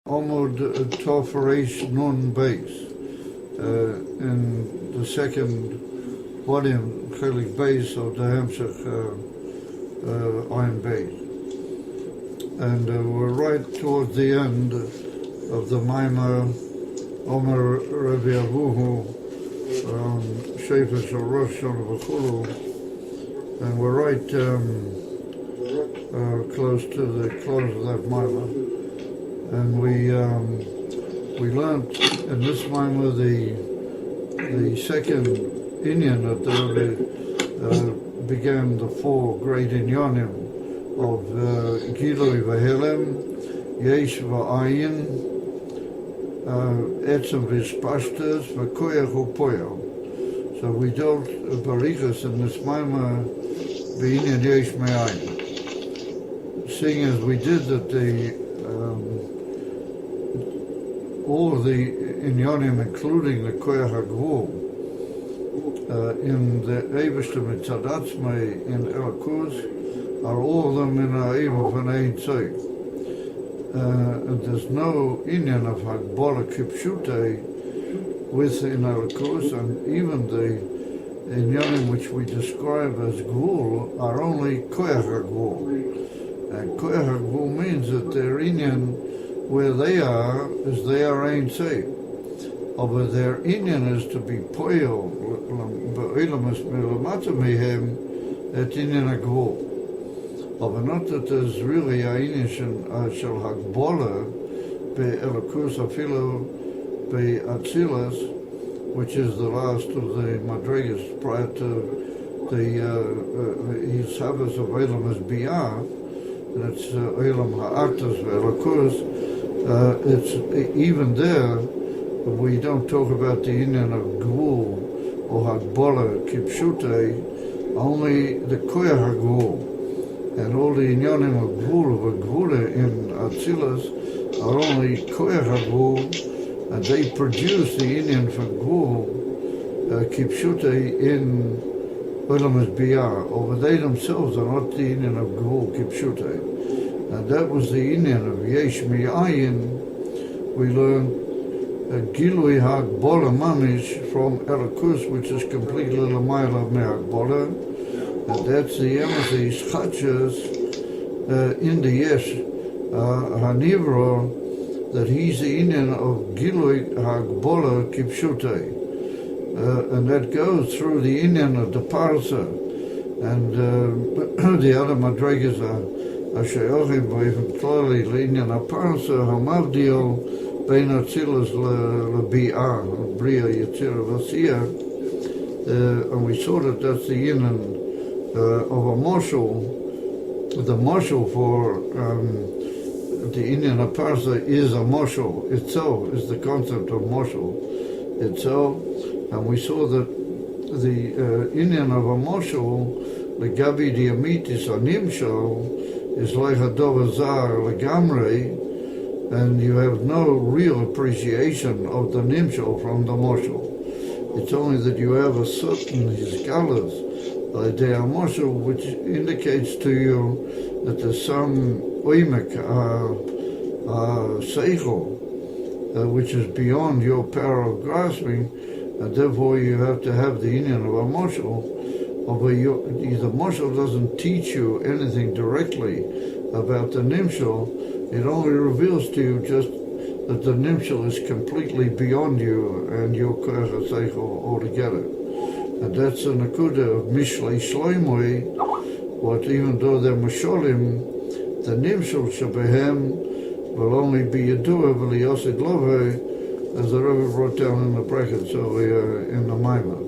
Omud Tov Nun Beis, in the second volume, RABBI Beis of the Hamshach Ain Beis. And we're right towards the end of the Maimah Omer Rabbi Avuhu, Shefesh Rosh V'chulu, and we're right close to the close of that Maimah. And we learned in this Maimah the second inyan that began the four great inyanim of Gilui V'Helem, Yesh V'Ayin, Etzem V'Spashtas, V'Koyach U'Poyach. So we dealt Barichas in this Maimah B'Inyan Yesh Me'ayin. Seeing as we did that all of the inyanim, including the koyach hagvul, in the Eibishter Mitzadatzmei in Elikuz, are all of them in Ha'im of an Ein Tzei. And there's no inyan of Hagbala Kipshute within Elikuz, and even the inyanim which we describe as Gvul are only koyach hagvul. And koyach hagvul means that their inyan where they are Ein Tzei. But their inyan is to be poil be'ilamas milamata mehem et inyan hagvul. But not that there's really a inyan shel hagbola be'elakus afilu be'atzilas, which is the last of the madrigas prior to the his havas of ilamas biyah, and it's ilam ha'artas ve'elakus. It's even there. We don't talk about the inyan of Gvul or Hagbola Kipshute, only the Koyach Hagvul. And all the inyanim of Gvul in Atzilas are only Koyach Hagvul, and they produce the inyan for Gvul Kipshute in Olamas Biyah, or they themselves are not the inyan of Gvul Kipshute. And that was the inyan of Yesh Mi'ayin. We learned Gilui Hagbola Mamish from Elikuz, which is completely L'mayla Me'Hagbola. And that's the Emes Chachas in the Yesh Hanivra, that he's the inyan of Gilui Hagbola Kipshute. And that goes through the inyan of the Parsa. And the other Madrigas are Ashayochim, but even clearly L'inyan HaParsa HaMavdil Bein Atzilas LeBi'ah, Bria Yetzirah Vasiyah, and we saw that that's the inyan of a marshal. The marshal for the L'inyan HaParsa is a marshal itself, is the concept of marshal itself, and we saw that the inyan of a marshal, the Gabi Diamitis Animshal, is like a dovazar legamre, and you have no real appreciation of the nimshal from the marshal. It's only that you have a certain hisgalas, they are marshal, which indicates to you that there's some oimek, seichel, which is beyond your power of grasping, and therefore you have to have the inyan of a marshal. The marshal doesn't teach you anything directly about the nimshal. It only reveals to you just that the nimshal is completely beyond you and your koyach ha'seichel altogether. And that's the nakuda of mishlei shloimoi, what even though they're masholim, the nimshal shabehem will only be yedua v'liyosid lovei, as the Rebbe wrote down in the brackets over here in the Maimah.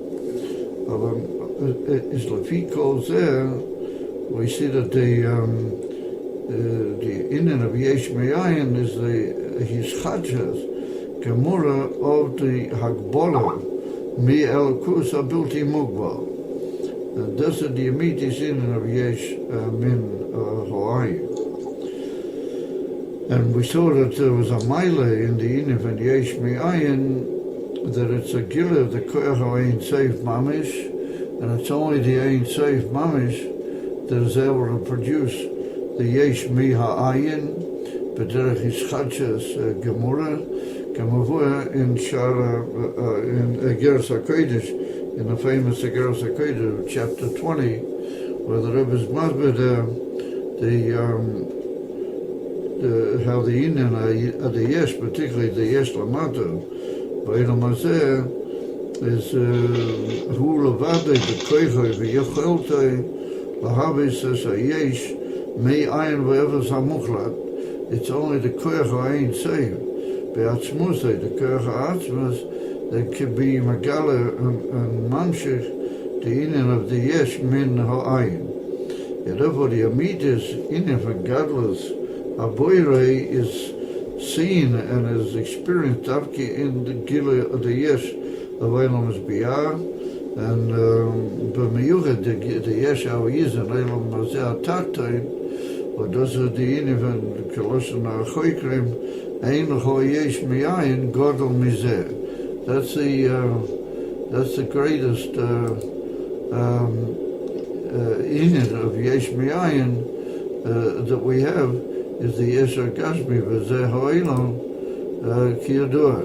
Is Lefi calls there, we see that the inyan of Yesh Me'ayin is his chadjas, gemura of the Hagbola, Mi Elikuz Abilti Mugval. And that's the immediate inyan of Yesh Min Hawaii. And we saw that there was a mile in the inyan of Yesh Me'ayin, that it's a gila of the koyach ha'ain seif mamish, and it's only the Ein Seif Mamish that is able to produce the Yesh Mi Ha'ayin בדרך ישחדשס גמורה, כמובן in Igeres HaKodesh, in the famous Igeres HaKodesh, chapter 20, where the Rebbe is masbid how the Indian of the Yesh, particularly the Yesh Lamato, Ba'elam Hazeh, is Hu Levade B'koichoi V'yecholtoi L'havis Es HaYesh Me Ayin V'Evers HaMuchlat. It's only the Koich HaAyin Seir Be'atzmusei, the Koich HaAtzmus, that could be Megala and Mamshech, the Indian of the Yesh Min HaAyin. Therefore, the Amitis Indian from Gadlus Aboire is seen and is experienced in the Gila of the Yesh of Eilam Biyah, and B'miyuchet the Yesh Aoyiz and Eilam Mazeh Tartain, or those are the Indian from Koloshan HaChoikrim, Ein L'cho Yesh Miyayin Godel Mizeh. That's the greatest Indian of Yesh Miyayin that we have, is the Yesher Gashmi V'zeh Ha'olam Ki Yadua.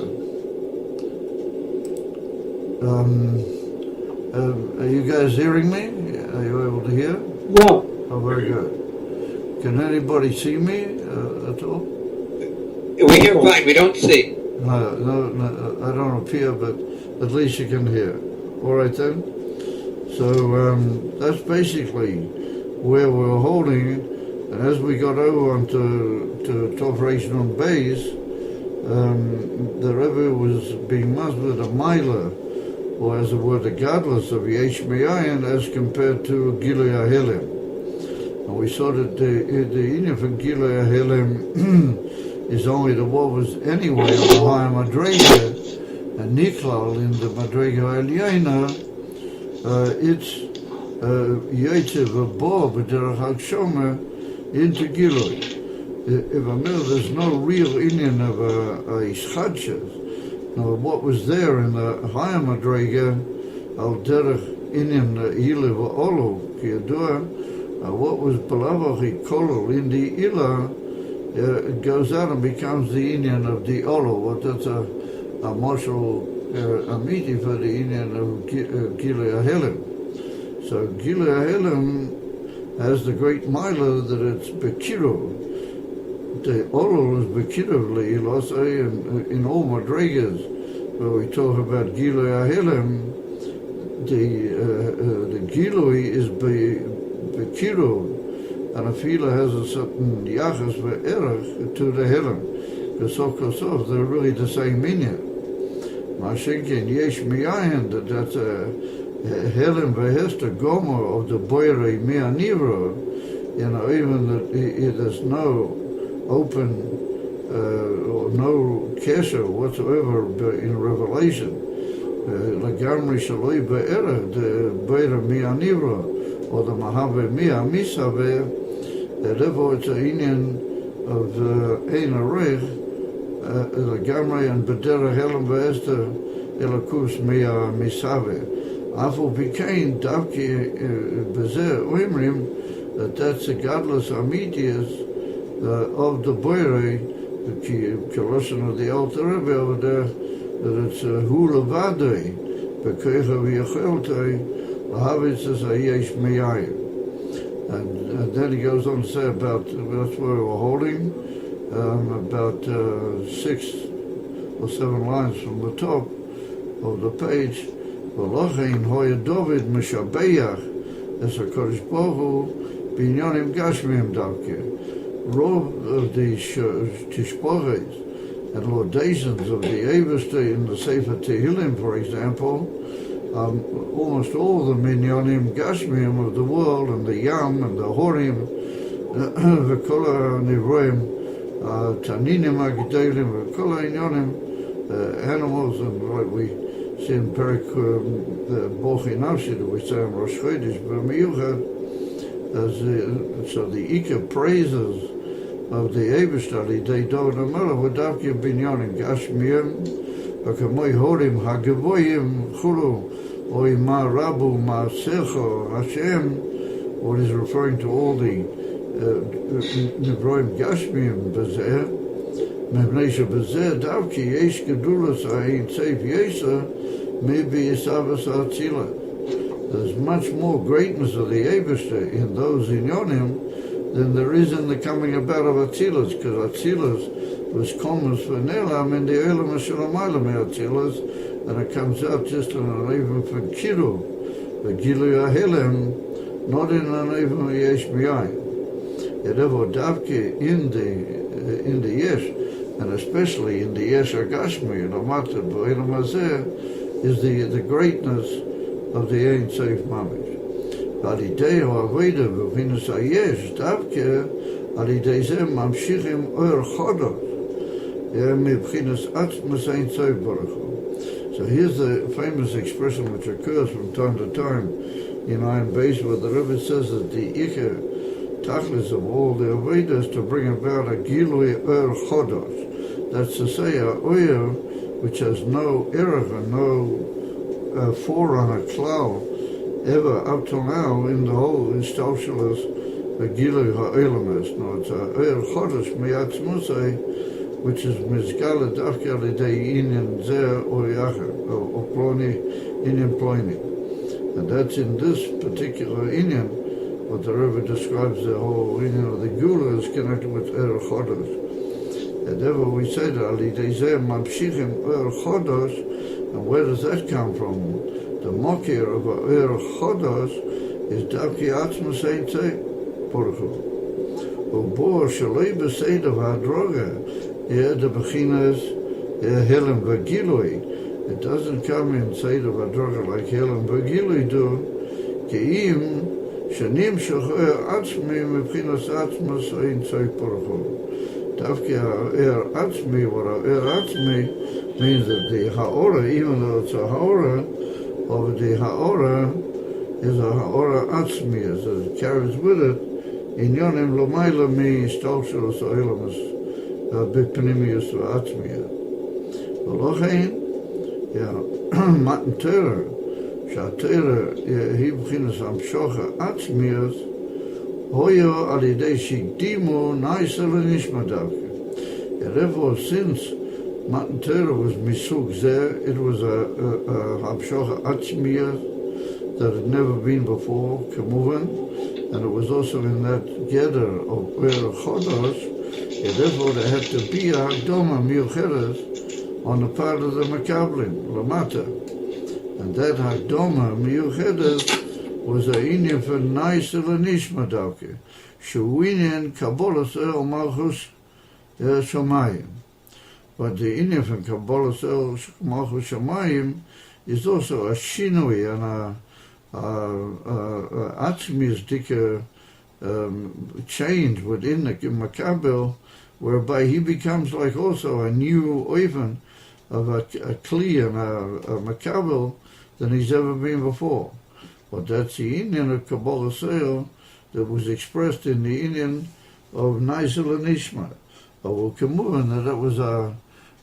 Are you guys hearing me? Are you able to hear? Well, Oh, very good. Can anybody see me at all? We hear fine, we don't see. No, I don't appear, but at least you can hear. All right then. So that's basically where we're holding. And as we got over onto Ain Beis, the Rebbe was being masbid a Mila, or as it were, the godless of Yesh Miyayin as compared to Gilui HaHelem. And we saw that the Indian from Gilui HaHelem is only the what was anyway of the higher Madrega, and Niklal in the Madrega Elyena, it's Yetziv Abo B'derech HaGshoma into Gilui. There's no real Indian of a Ischadshas. Now, what was there in the higher Madrega, Al Derech Indian Ila V'Olo, Kiyadua, what was Balavachi Kolol in the Ila, it goes out and becomes the Indian of the Olo. What that's a martial amiti for the Indian of Gilui HaHelem. So Gilui HaHelem has the great Mila that it's Bekiro. The Olo is Bekiro Le'ilos, and in all Madregas, where we talk about Gilui HaHelem, the Gilui is Bekiro, and a fila has a certain Yachas Ve'erach to the Helem. Because Kosof, they're really the same minyan. Mashenkin Yesh Miyayin, that's a Helem Vehester Gomer of the Boire Mia Nivro, even that there's no open or no kesher whatsoever in Revelation. Lagamri Shaloi Be'era, the Boire Mia Nivro, or the Mahave Mia Misave, therefore it's an Indian of Ein Arech, Lagamri and Bedera Helem Vehester Elakus Mia Misave. Afo became Davki Bezer Oimrim, that's the godless Amitius of the Boire, the Koloshan of the Alter Rebbe over there, that it's Hu Levadei, Bekoicha V'yecholtoi, L'havitz Es HaYesh Miyayin. And then he goes on to say about, that's where we're holding, about 6 or 7 lines from the top of the page. V'lochein hoya David Mishabeach Es HaKadosh Baruch Hu B'inyanim Gashmim Davke. Rov of the Tishpoches and laudations of the Eberste in the Sefer Tehillim, for example, almost all the minyanim Gashmim of the world, and the Yam and the Horim, V'kola Nivroim, Taninim HaGedolim, V'kola Inyanim, animals, and like we see in Perik Bochi Nafshi that we say in Rosh Chodesh, B'miyuchad, so the Ika praises of the Eberstali, they David HaMelech, V'davki Binyanim Gashmim, V'kamoi Horim HaGevoyim Chulu, Oy Ma Rabu Ma Secho Hashem, what is referring to all the Nivroim Gashmim Bezeh, מפני שבזה דווקא יש גדולת האין סייף יסר מביסבס האצילה. There's much more greatness of the Eibishter in those inyonim than there is in the coming about of Atzilus, because Atzilus was common for Nelam in the Elam Shalomaylam Atzilus, and it comes out just in an even for Kiru, the Gilu Ahelem, not in an even Yesh Miyayin. Yet ever Davke in the Yesh, and especially in the Yesh Agashmi, and Amata B'Elam Hazeh, is the greatness of the Ein Sof Mamish. Al-Idei Ha'aveda B'Vinus HaYesh, Davke, Al-Idei Zeh Mamshichim Or Chodos, Mibchinas Atzmas Ein Sof Baruch Hu. So here's the famous expression which occurs from time to time in Ain Beis, where the Rebbe says that the Iker Tachlis of all the Avedas to bring about a Gilui Ur Chodos. That's to say, a Oyer which has no error and no forerunner cloud ever up till now in the whole Istalshalas Gilui Ha'elamas. No, it's a Ur Chodos Miyatzmusay, which is Mizgala Dafka Lidei Inyan Zer or Yacher, or Ploni Inyan Ploni. And that's in this particular Inyan, what the Rebbe describes the whole Inyan of the Gula is connected with Er Chodos. And ever we say that Lidei Zer Mamshichim Er Chodos, and where does that come from? The Mokir of Er Chodos is Dafki Atzmas Ein Tzei, Baruch Hu. Ubor Shalei B'Seid of Hadroga, the Bechinas Helen Vagilui. It doesn't come in Seid of Hadroga like Helen Vagilui do. Keim Shanim Shocher Atzmi Bechinas Atzmas Ein Tzei Baruch Hu. Davke Atzmi, or Atzmi, means that the Ha'ora, even though it's a Ha'ora, of the Ha'ora is a Ha'ora Atzmi, as it carries with it, in Yonim Lomayla Mi Stalshalos Oelamas Bipnimius Atzmiya. V'lochein, Matan Torah, Shatera, he b'chinas Amshocha Atzmiyas, Hoyo Alidei Shikdimu Naisa L'Nishma Davke. Therefore, since Matan Torah was Misug Zer, it was a Amshocha Atzmiyas that had never been before, Kemuvan, and it was also in that gather of Er Chodos. Therefore, there had to be a Hakdoma Miucheres on the part of the Makablin, Lamata. And that Hakdoma Miucheres was a Inyan for Naisa L'Nishma Davke, Shuinyan Kabbalas El Malchus Shamayim. But the Inyan for Kabbalas El Malchus Shamayim is also a Shinui and a Atzmius change within the Makabel, whereby he becomes like also a new oiven of a Kli and a Makabel than he's ever been before. But that's the Inyan of Kabbalah Seil that was expressed in the Inyan of Naisa L'Nishma. Of Kemuvan, that was a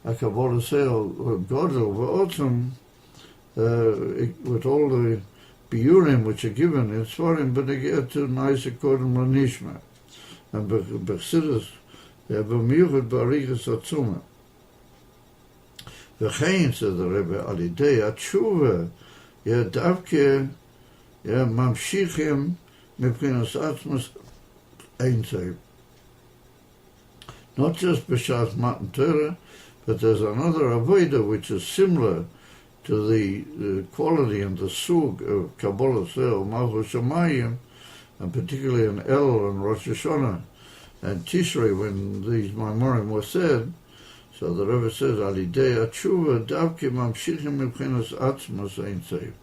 Kabbalah Seil Godel V'otzim, with all the Biurim which are given in Svarim, but they get to Naisa Kodem L'Nishma. And Bechsidus, B'miuchad B'arichas Atzuma. V'chein, said the Rebbe, Alidei Atshuva, Davke, Mamshichim, Mibchinas Atzmas Ein Sof. Not just B'shas Matan Torah, but there's another Avodah which is similar to the quality and the sug of Kabbalah Seil, Malchus Shamayim, and particularly in El and Rosh Hashanah and Tishrei, when these Maimorim were said. So the Rebbe says, Alidei Atshuva Davke Mamshichim Mibchinas Atzmas Ein Sof.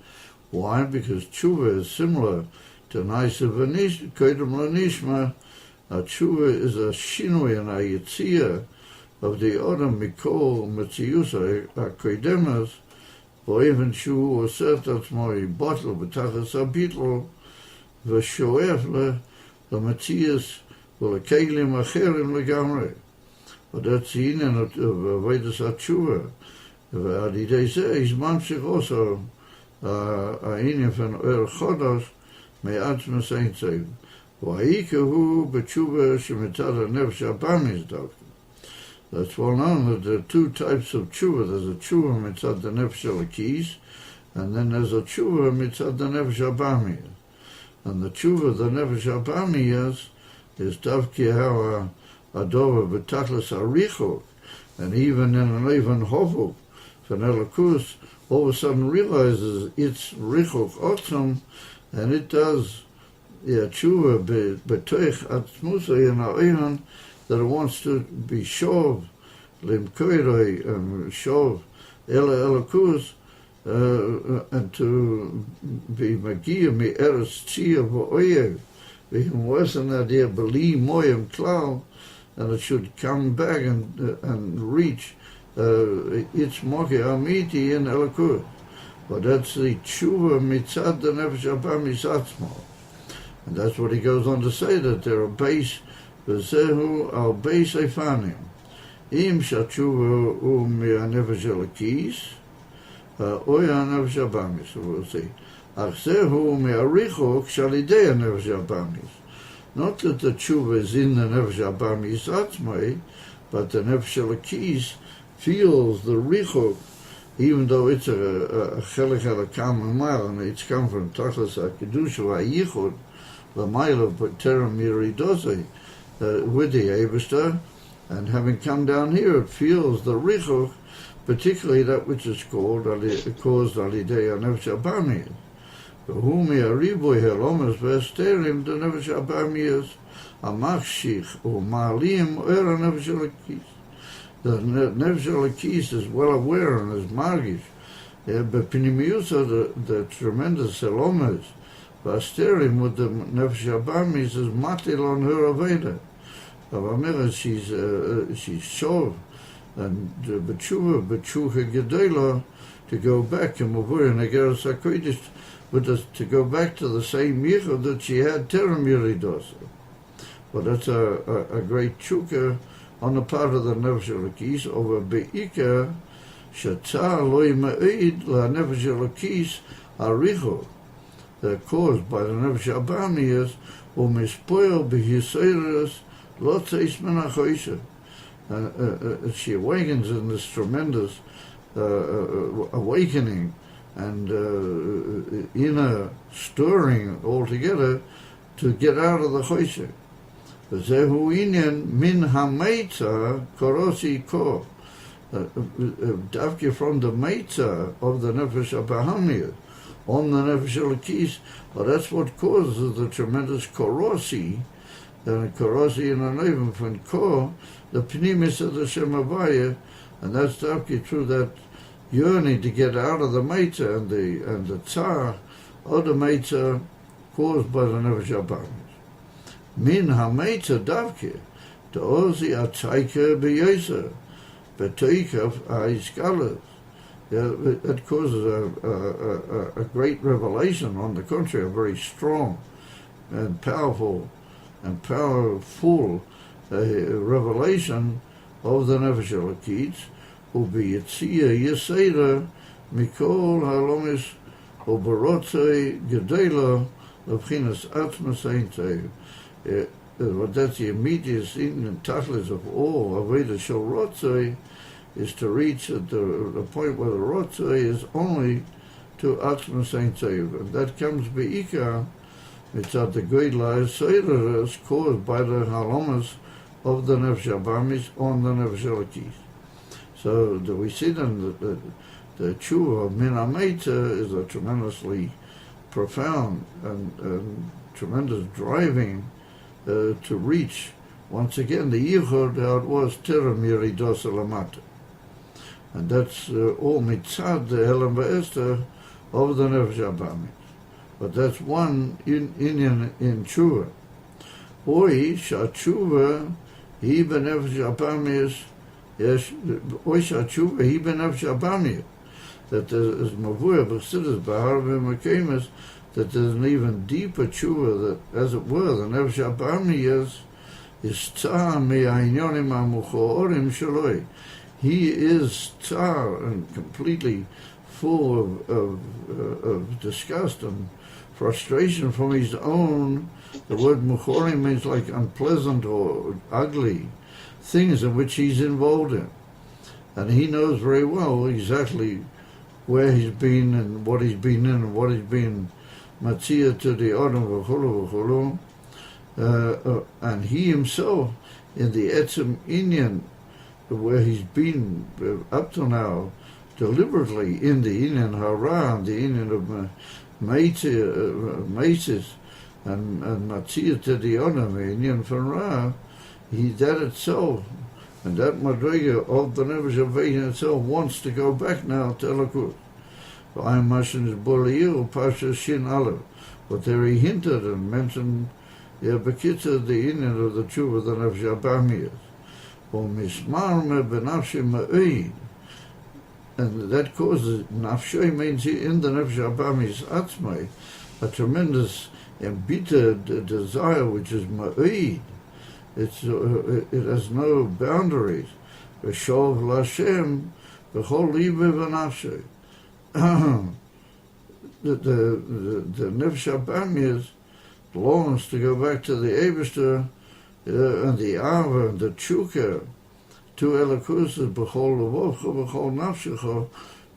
Why? Because Tshuva is similar to Naisa Kodem L'Nishma. Tshuva is a Shinui and a Yitzia of the Odom Mikol Metzius HaKodemas, or even Shu Osert Atzmo Yibotl B'tachas HaBitl V'shoef L'Metzius V'Lekelim Acherim L'Gamrei. But that's the Inyan of Avodas HaTshuva. V'Alidei Zeh is Mamshich also Inyan from Er Chodos Me'atzmas Ein Sof. V'Ha'ikehu B'Tshuva Shemitad HaNefesh HaBamis Davke. It's well known that there are two types of tshuva. There's a tshuva mitzad the nefesh elokis, and then there's a tshuva mitzad the nefesh abamiyas. And the tshuva the nefesh abamiyas is davki how a dover betachlis arichok, and even in an even hovuk, from elokus, all of a sudden realizes it's richok otzum, and it does tshuva betoich atzmusa in ha'ohan, that it wants to be shov limkoiroi shov ele elokus, and to be magia mi eretz tzia v'oyev v'him wasn't that there beli moyim klal, and it should come back and reach its moki amiti in elokus. But that's the tshuva mitzad the nefesh abamis atzmo, and that's what he goes on to say, that there are base v'zehu al beis efanim im shatshuva u mi'anefesh elokis oya nefesh abamis. So we'll see. Ach zehu mi'arichok shalidei nefesh abamis. Not that the tshuva is in the nefesh abamis atzmai, but the nefesh elokis feels the richok, even though it's a chelik halakam mile, and it's come from tachlis hakedusha v'ayichud l'mayla b'terem yiridosei, with the Eibishter, and having come down here, it feels the richok, particularly that which is caused alidei nefesh abamis. V'humi ariboy helomas v'esterim the nefesh abamis amachshich u'malim era nefesh elokis. The nefesh elokis is well aware and is margish, but pinimiusa, the tremendous helomas v'esterim with the nefesh abamis is matil on her aveda. She's shov and b'tshuva gedela to go back and mavur and ageres hakodesh, but to go back to the same yichud that she had terem yiridosa. But that's a great tshuka on the part of the nefesh elokis over be'ika shatzah loy ma'id la nefesh elokis aricho, caused by the nefesh abamis u'mispoil b'hiseres lotzeis min ha'choisha. She awakens in this tremendous awakening and inner stirring altogether to get out of the choisha. Zehu inyan min ha'meitza korosi ko. Davke from the meitza of the nefesh abahamiyah on the nefesh elokis, well, that's what causes the tremendous korosi, and korosi in an even from ko, the pnimis of the Shem Havaya, and that's davke through that yearning to get out of the meitza and the tsar of the meitza caused by the nefesh abahamiyah. Min ha'meitza davke to ozi atzaika b'yoser b'toikav ha'iskalus. It causes a great revelation. On the contrary, a very strong and powerful revelation of the nefesh elokis, who be yitzia yeseda mikol ha'lomis u'barotzei gedela l'bchinas atzmas ein teiv. That's the immediate and tachlis of all Aveda Shel Rotzei, is to reach at the point where the Rotzei is only to Atzmas Ein Teiv. And that comes be'ika, it's at the Goydla Seder is caused by the halomas of the Nefesh Abamis on the Nefesh Elokis. So we see then that the tshuva of Min HaMeitza is a tremendously profound and tremendous driving to reach once again the yichud how it was terem yiridosa lamata, and that's all mitzad the Helen Ba'ester of the nefesh abamis. But that's one inyan in tshuva. Oi shatshuva hi benefesh abamis, yes. Oi shatshuva hi benefesh abamis. That there is mavuya b'chsidus b'harvim makemis, that there's an even deeper tshuva, that, as it were, the nefesh abamis is tzar me'ainyonim ha'muchorim shaloi. He is tzar and completely full of disgust and frustration from his own. The word muchorim means like unpleasant or ugly things in which he's involved in. And he knows very well exactly where he's been and what he's been in and what he's been matzia to the Adam v'chulu v'chulu. And he himself, in the Etzem Inyan, where he's been up to now, deliberately in the Inyan Hara, the Inyan of Meitzis, and matzia to the Adam, Inyan from Ra, that itself, and that madriga of the Nefesh HaVein itself wants to go back now to Elokus. I'm Mashin is Boliyah, Pasha Shin Aleph. But there he hinted and mentioned Bekitza, the Inyan of the Tshuva, the Nefesh HaBamiyas. Mismar me benafshe ma'oid. And that causes, nafshe means in the Nefesh HaBamiyas Atzmai, a tremendous embittered desire which is ma'oid. It has no boundaries. V'shov l'Hashem v'chol libe v'nafshe. The Nefesh HaBamiyas longs to go back to the Eibishter and the Ava and the Tshuka to Elokus b'chol levocho v'chol nafshecho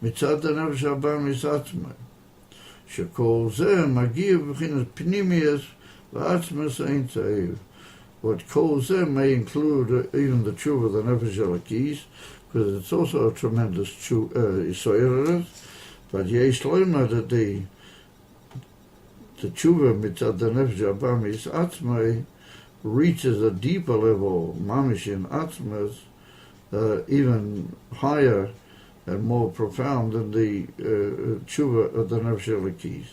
mitzad the Nefesh HaBamiyas Atzmai. Shekol zeh magiv b'chinas pnimiyas v'atzmas ein tzaiv. What calls them may include even the tshuva, the nefesh elokis, because it's also a tremendous isoirus. But yesh loyma that the tshuva mitzad the nefesh HaBamiyas Atzmai reaches a deeper level, mamish in atzmas, even higher and more profound than the tshuva of the nefesh elokis.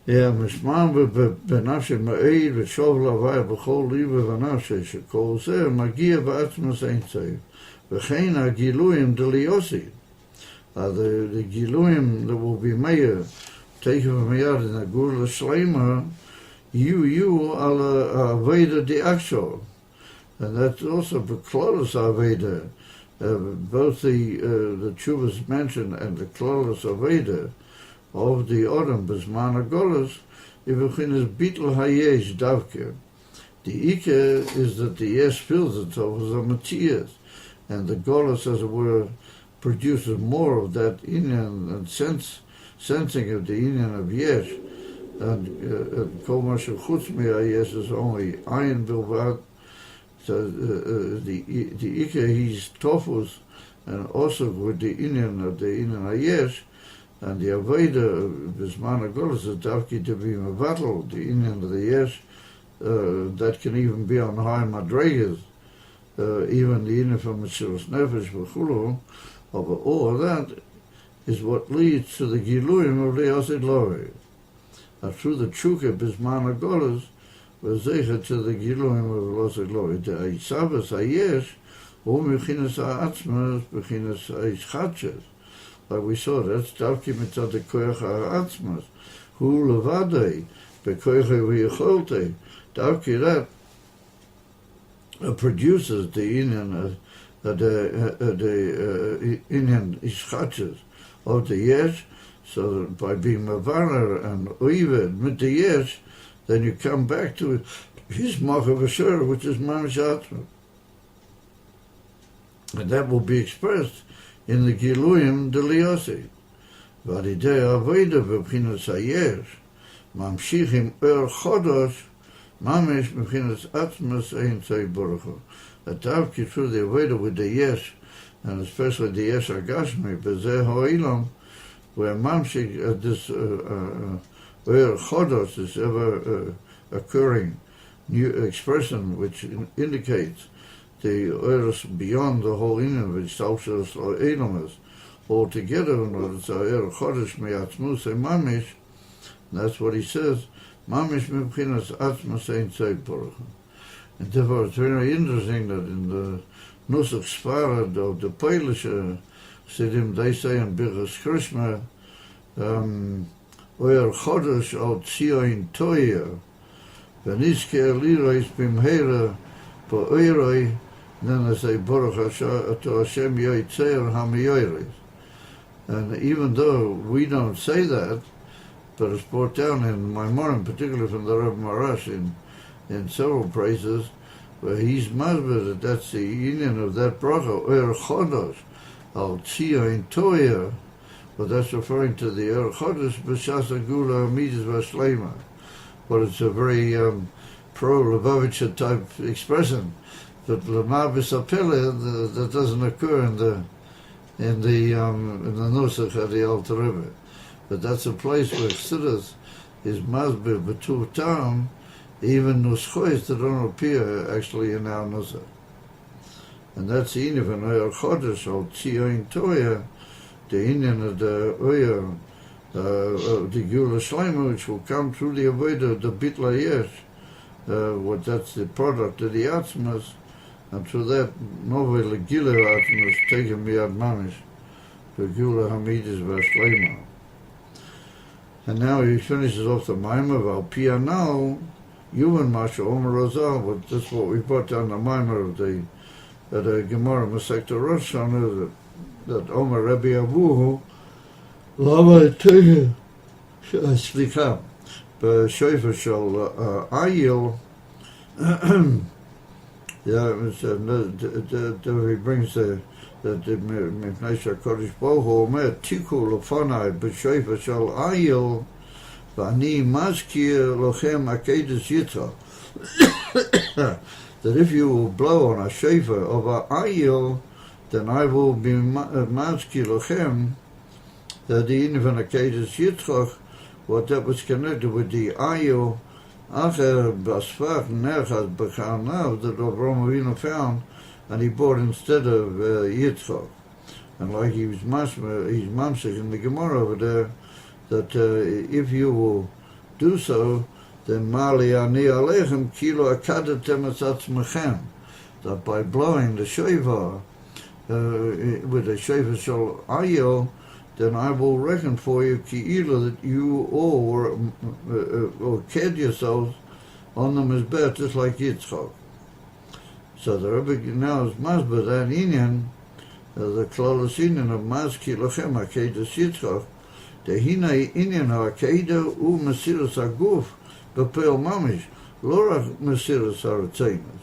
משמעם בנפש מעיד ושוב להוויה בכל ליבה ונפש שכל זה מגיע בעצמס אין צייב וכן הגילויים דליוסי. The גילויים that will be made taken מיד in הגאולה השלמה יהיו על הווידה די actual, and that's also בכלולוס הווידה, both the tshuvas mentioned and the klolus aveda of the Odom Bezman HaGolus, Ivuchin is Bitl Hayesh Davke. The Ike is that the Yesh fills itself as a Matthias, and the Golus, as it were, produces more of that Inyan and sensing of the Inyan of Yesh, and Kol Mashu Chutz Yesh is only Ain Bilvad. So the Ike, he's Tofus, and also with the Inyan of the Inyan Hayesh, and the Aveda Bisman HaGolus is Davki to be Mevatel, the Inyan of the Yesh, that can even be on high madregas, even the Inyan from Mesilas Nefesh v'chulu, all of that is what leads to the Giluyim of the Yosid Lori. And through the Tshuka Bisman HaGolus, v'zecha to the Giluyim of the Yosid Lori. The Isavas HaYesh, Mechinas HaAtzmas, Mechinas HaIshchatches. Like we saw, that's Davki mitzad the koyach ha'atzmas, hu levadei, bekoyach v'yecholte. Davki that produces the inyan, the inyan ischatches of the yesh. So that by being mavaner and oived mit the yesh, then you come back to his machav v'shur, which is mamish atzma, and that will be expressed in the Giluyim Deliosi. Vadidei Aveda B'Pchinas Hayesh, Mamshichim Chodosh, Mamish B'Pchinas Atzmas Ein Tzei Baruch Hu. That Davki through the Aveda with the Yesh, and especially the Yesh Agashmi, B'Zeh Ha'olam, where Mamshich, this Chodosh, this ever occurring new expression which indicates the earth beyond the whole inyan, which Salshas or Edomus altogether, and it's a Chodesh me'atzmus mamish. That's what he says. Mamish mebchinas atzmus ein tzei baruch. And therefore, it's very interesting that in the Nusach Sfarad of the Polish Sidim, they say in Birchas Krishma, Oyer Chodesh al Tzion Toyer, V'nizke Elirois bimheira Po'oiroi. Then they say, Baruch Hashem Yoitzer HaMiyoris. And even though we don't say that, but it's brought down in Maimonim, particularly from the Rebbe Marash in several places, where he's masber, that's the union of that bracha, chodos, al tzia toya, but that's referring to the chodos, b'shas gula midas v'shlema. But it's a very pro-Lubavitcher type expression. But lemar b'sapele, that doesn't occur in the nusach of the Alter Rebbe. But that's a place where chassidus is masber b'tuv tam, even nuschois that don't appear actually in our nusach. And that's the inyan of an chodesh or tzion toya, the inyan of the oyer, the gula shleima, which will come through the avodah, the bitla yesh, what that's the product of the atzmas, and through that novel gila atzmas taken miyad mamish, the gula hamidis v'ashleima. And now he finishes off the Maimah of Al Pianal, Yuvan Masha Omer Rozal, but that's what we brought down the Maimah of the Gemara Masechta Rosh Hashanah, that Omer Rabbi Avuhu, Lama Teihe, Slicha, B'Shoifer Shal Ayil, he brings that the Mepnei Kodesh Baruch Hu Omer Tiku Lefanai B'Shoifer Shal Ayil, V'ani Mazkir Lochem Akedes Yitzhak, that if you will blow on a shofar of a ayil, then I will be mazkir lochem, that the inyan Akedes Yitzchak, what that was connected with the ayil, acher basfach nerchas b'charnav, that Avraham Avinu found, and he bought instead of Yitzchak. And like he's mamsik in the Gemara over there, that if you will do so, then mali ani alechem kilo akadetem es atzmechem, that by blowing the shofar with the shofar shel ayil, then I will reckon for you ki'ilu that you all were or ked yourselves on the mizbeh just like Yitzchak. So the Rebbe now is masber that inyan, the klolos inyan of mazki lochem akedes Yitzchak, the hinay inyan ha'akeda u mesiras haguf b'peil mamish, lo rak mesiras ha'retzenos.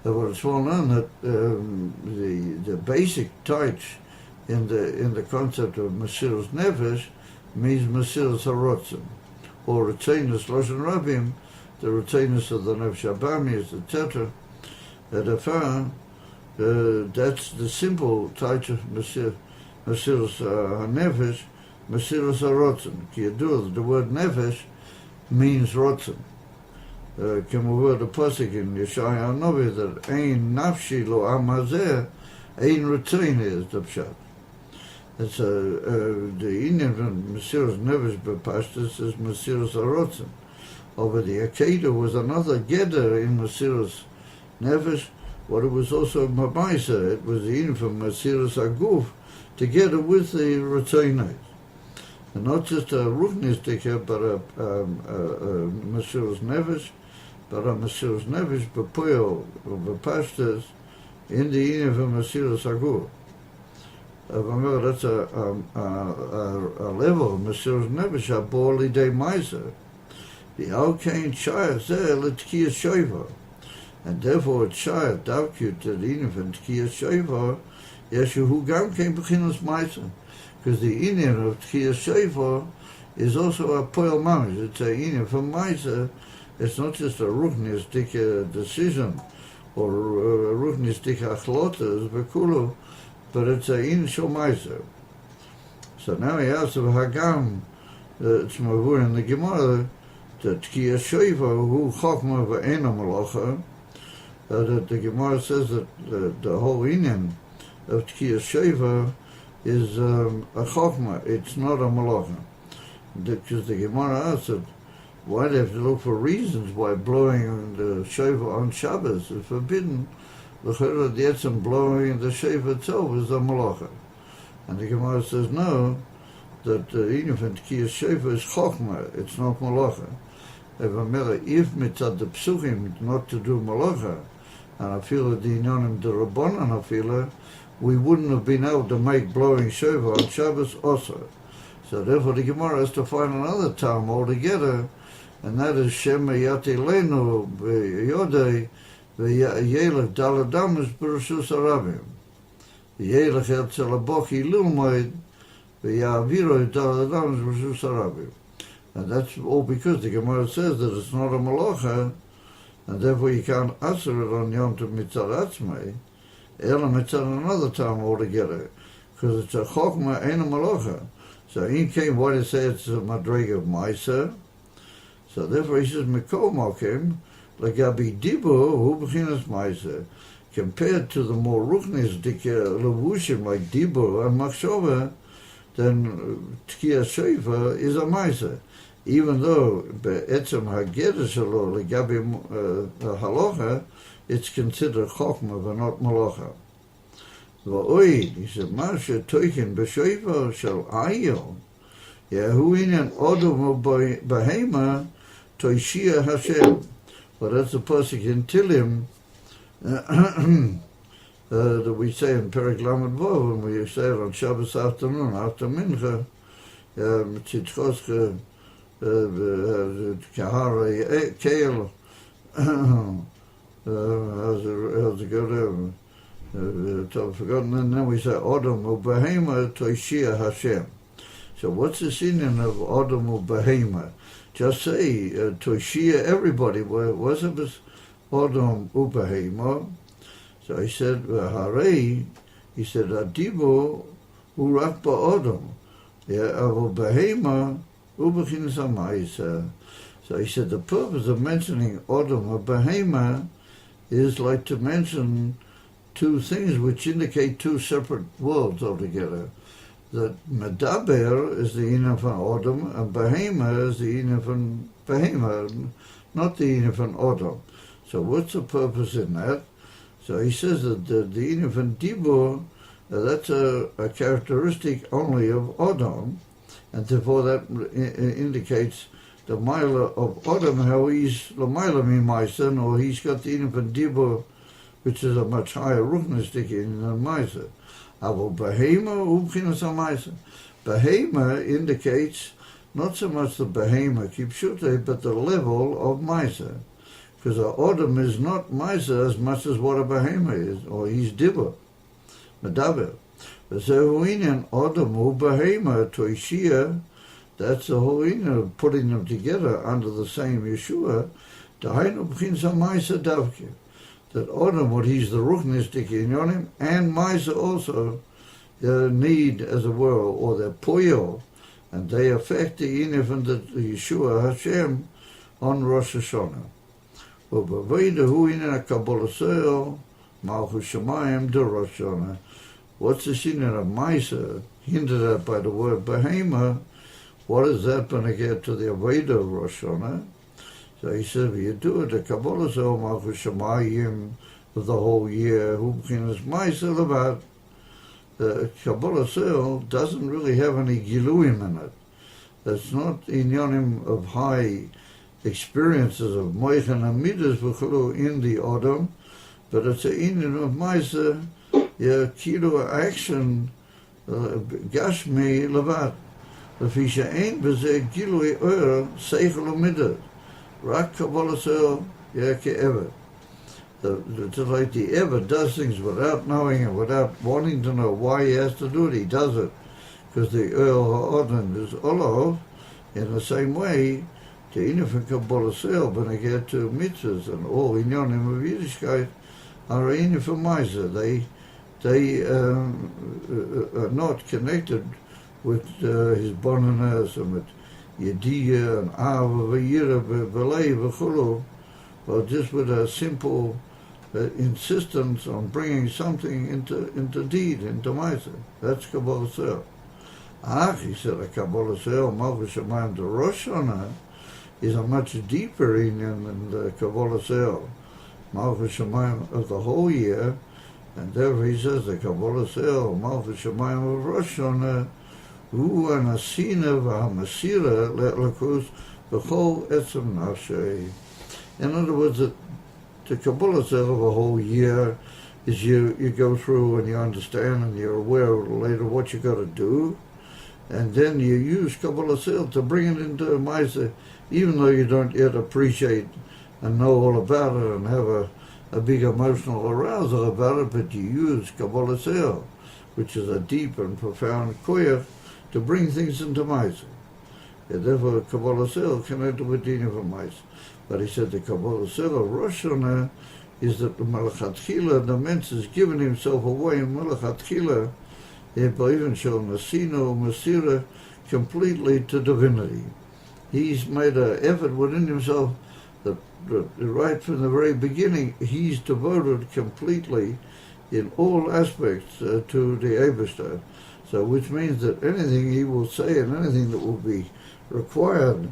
But it's well known that the basic touch in the concept of mesiras nefesh means mesiras harotzen, or retzenos loshen rabim, the retzenos of the nefesh abamis, etc. That's the simple touch of mesiras hanefesh, mesiras harotzen. The word nefesh means rotzen. Came a word, a pasuk in Yeshaya Novi that Ain nafshi lo amazeh, Ain retain is the pshat. It's the inyan from mesiras nefesh b'pashtus is mesiras harotzen. Over the Akedah was another geder in mesiras nefesh, but it was also mabaisa. It was the inyan from mesiras haguf together with the retainas. And not just a ruchnistik, but a mesiras nefesh, but a mesiras nefesh b'poil or b'pashtas in the inyan from mesiras haguf. That's a level of mesiras nefesh habor lidei meiser. The alkain shayach zeh l'tkiyas shofar, and therefore it's shayach davkut to the inyan from tkiyas shofar yeshu gam kein b'chinas meiser. Because the inyan of tkiyas shofar is also a poil mamish. It's a inyan from meiser. It's not just a ruchnistik decision or a ruchnistik achlotas v'kulu, but it's a inyan shel meiser. So now he asks of Hagam, it's mavur in the Gemara, that tkiyas shofar hu chokma v'eina malacha, that the Gemara says that the whole inyan of tkiyas shofar is a chokma, it's not a malacha. Because the Gemara asks that why do they have to look for reasons why blowing the shofar on Shabbos is forbidden? The etzem blowing the shofar itself is a malacha. And the Gemara says no, that even if tkiyas shofar is chokma, it's not malacha. If mitzad the psuchim not to do malacha, and I feel that the inyanim the rabbanan I feel, we wouldn't have been able to make blowing shofar on Shabbos also. So therefore the Gemara has to find another term altogether, and that is Shem Yati Lenu Yodei וילך דלת אמס ברשוס הרבים. וילך אצל הבוכי ללמוד, ויעבירו את דלת אמס ברשוס הרבים. And that's all because the Gemara says that it's not a malacha, and therefore you can't answer it on Yom Tov Mitzad Atzmai, Ela Mitzad another time altogether, because it's a chokma and a malacha. So in came what he says it's a madrega of Maisa, so therefore he says Mikol Mokim, Lagabi Dibo, Hu B'chinas Maisa, compared to the more ruchnisdik levushim like Dibo and Machshova, then Tkiya Sheifa is a Maisa. Even though be'etzem hageder shelo legabi halacha, it's considered chokma but not malacha. Va'oid, he said, Masha toikin b'shoiva shel ayil, hu inyan odom behema toishia Hashem. But that's the pasuk in Tilim that we say in Perek Lamed Vav, and we say it on Shabbos afternoon after Mincha, Tzitchos Kahara Kale, how's it go there? I've forgotten, and then we say Odom Ubehema Toishia Hashem. So what's the meaning of Odom Ubehema? Just say Toishia everybody. What's it Odom Ubehema? So he said, Harei, he said, Adibo Urak Ba'odom. Avo Behema Ubechin Samaisa. So he said the purpose of mentioning Odom or Behema is like to mention two things which indicate two separate worlds altogether. That Medaber is the Inyan van Odom and Behema is the Inyan van Behema, not the Inyan van Odom. So what's the purpose in that? So he says that the Inyan van Dibur, that's a characteristic only of Odom, and therefore that indicates the Mila of Odom, how he's the Mila Mimaisan, or he's got the Inyan van Dibur, which is a much higher ruchnistic in than Maisa. Avo Behema Ubchinas Maisa. Behema indicates not so much the Behema Kipshute, but the level of Maisa. Because a Odom is not Maisa as much as what a Behema is, or he's Dibur, Medaber. So Inyan Odom U Behema Toishia, that's the whole Inyan of putting them together under the same Yeshua, Dahainu B'chin Maisa Davke. That Odom, what he's the ruchnistic inyonim, and Maisa also, their need as a world, or their poyo, and they affect the Inyan and the Yeshua Hashem on Rosh Hashanah. Ubaveda hu Inyan HaKabbalah Malchus Shemayim de Rosh Hashanah. What's the Inyan of Maisa, hinted at by the word Behema? What is that going to get to the Aveda of Rosh Hashanah? So he said, if you do it, the Kabbalah Zohar Malchus Shemayim of the whole year, who is Maisa Levat, the Kabbalah Zohar doesn't really have any Giluim in it. It's not inyanim of high experiences of Moichan and Midas in the Odom, but it's an inyan of Maisa, Kilo action, Gashmi Levat. לפי שאין בזה גילוי אור שכל ומידה, רק קבלה סל יהיה כאבד. It's like the Ever does things without knowing and without wanting to know why he has to do it. He does it because the Earl Ha'odin is Olov. In the same way, the Inyan Kabbalah Sel, when they get to mitzvahs and all inyanim of Yiddishkeit, are Inyan for Maisa. They are not connected with his bonanas and with Yediyah and Ava V'yira V'lei V'chulu, but just with a simple insistence on bringing something into deed, into Maisa. That's Kabbalah Sel. He said, a Kabbalah Sel, Malchus Shemayim de Rosh Hashanah, is a much deeper inyan than the Kabbalah Sel, Malchus Shemayim of the whole year, and therefore he says, the Kabbalah Sel, Malchus Shemayim of Rosh Hashanah, Hu Anasina V'Hamasira Le'lakus B'chol Etzem Nafshei. In other words, the Kabbalah Sel of a whole year is you go through and you understand and you're aware later what you got to do, and then you use Kabbalah Sel to bring it into Maisa, even though you don't yet appreciate and know all about it and have a big emotional arousal about it, but you use Kabbalah Se'el, which is a deep and profound koyach to bring things into Maisa. And therefore, Kabbalah Se'el connected with Dina for Maisa. But he said the Kabbalah Se'el of Rosh Hashanah is that the Malachatchila, the Mentz, has given himself away in Malachatchila, even shown Nasino, Masira, completely to divinity. He's made an effort within himself that right from the very beginning, he's devoted completely in all aspects to the Eibishter. So which means that anything he will say and anything that will be required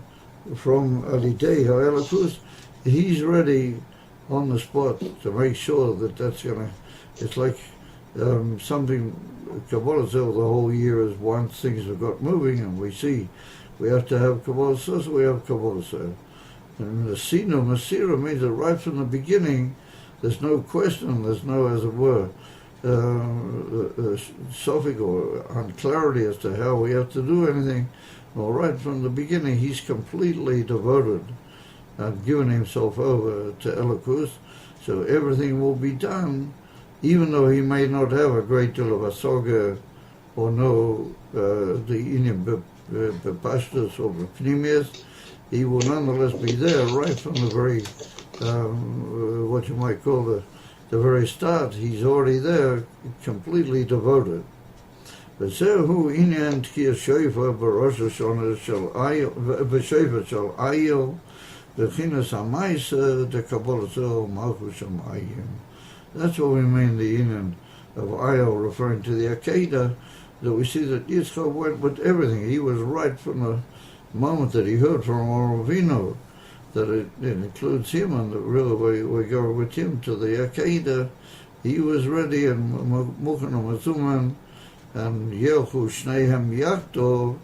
from Alidei HaElakus, he's ready on the spot to make sure that that's going to, it's like something, Kabbalah says the whole year is once things have got moving and we see we have to have Kabbalah says, we have Kabbalah says. And the Sino Masira means that right from the beginning, there's no question, there's no, as it were, sophic or unclarity as to how we have to do anything. Well, right from the beginning, he's completely devoted and given himself over to Elokus, so everything will be done, even though he may not have a great deal of asoga or know the Indian Bepashtus or Bepnimius, he will nonetheless be there right from the very, what you might call the very start. He's already there, completely devoted. וזהו עניין תקיע שופר בראש השונה של בשופר של איל וכינס המייסה דקבלתו מלכות שמיים. That's what we mean the union of Ayel, referring to the Akedah, that we see that Yitzchak went with everything. He was right from the moment that he heard from Oravino, that it includes him, and that really we go with him to the Akedah. He was ready, and Mukhan Mazuman and Yelchu Shneihem Yakto,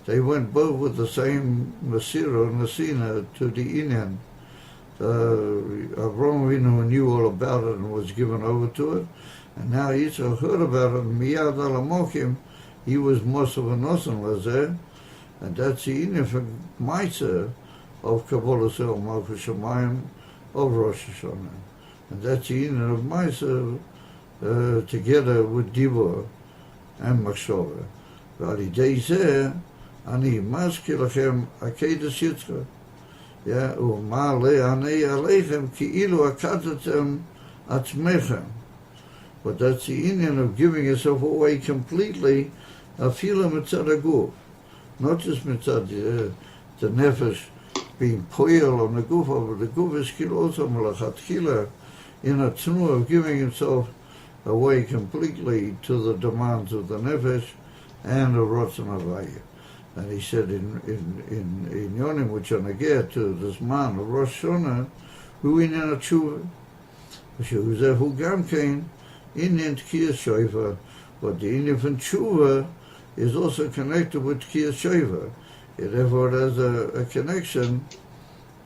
they went both with the same Masira and Nasina to the Inyan. Avraham Avinu knew all about it and was given over to it, and now Yitzchak heard about it, and Miyad Alamokim, he was Mosav and Osan Lazeh, and that's the Inyan for Maisa of Kabbalah Sel Malchus Shemayim of Rosh Hashanah. And that's the Inyan of Maisa together with Dibur and Machshava. ועל ידי זה אני מזכיר לכם עקדת יצחק. ומעלה אני עליכם כאילו עקדתם עצמכם. But that's the Indian of giving yourself away completely, אפילו מצד הגוף. Not just מצד the nefesh being poil on the guf, but the guf is כאילו also מלכתחילה in a tnu of giving himself away completely to the demands of the nefesh and of Ratzon Havaya. And he said in Yonim, which are negeh to this man of Rosh Hashanah, who inyan tshuva, who gam kein inyan tkiyas shofar, but the inyan from tshuva is also connected with tkiyas shofar. Therefore, it has a connection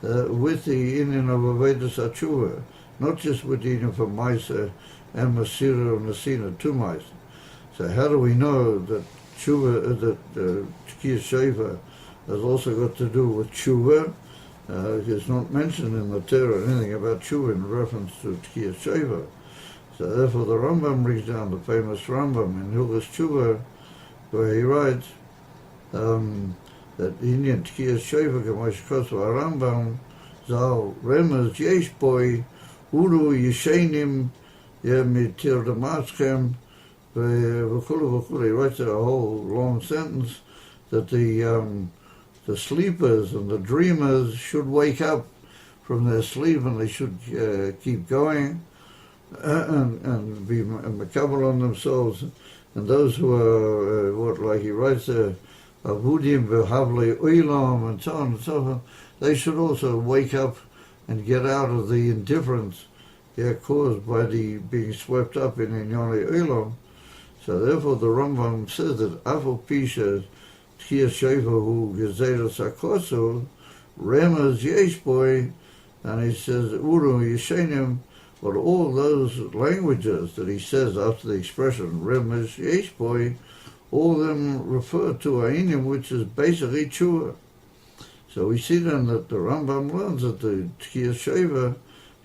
with the inyan of Avedus HaTshuva, not just with the inyan from Maisa and Masira and Nasina to Maisa. So how do we know that tshuva, that tkiyas shofar has also got to do with tshuva? It's not mentioned in the Torah anything about tshuva in reference to tkiyas shofar. So therefore the Rambam brings down the famous Rambam in Hilchos Tshuva, where he writes that Inyan tkiyas shofar k'mosh kosva Rambam zal remez yesh boi uru yishenim mitir damaschem v'chulu v'chulu. He writes a whole long sentence that the sleepers and the dreamers should wake up from their sleep, and they should keep going and be makabel on themselves. And those who are, like he writes there, avudim v'havlei oilam, and so on and so on, they should also wake up and get out of the indifference caused by the being swept up in inyonei oilam. So therefore the Rambam says that Afal Pisha Tkiyas Shofar Hu Gezeirus HaKosul Remez Yesh Boi, and he says Uru Yeshenim, but all those languages that he says after the expression Remez Yesh Boi, all of them refer to Ainim, which is basically Tshuva. So we see then that the Rambam learns that the Tkiyas Shofar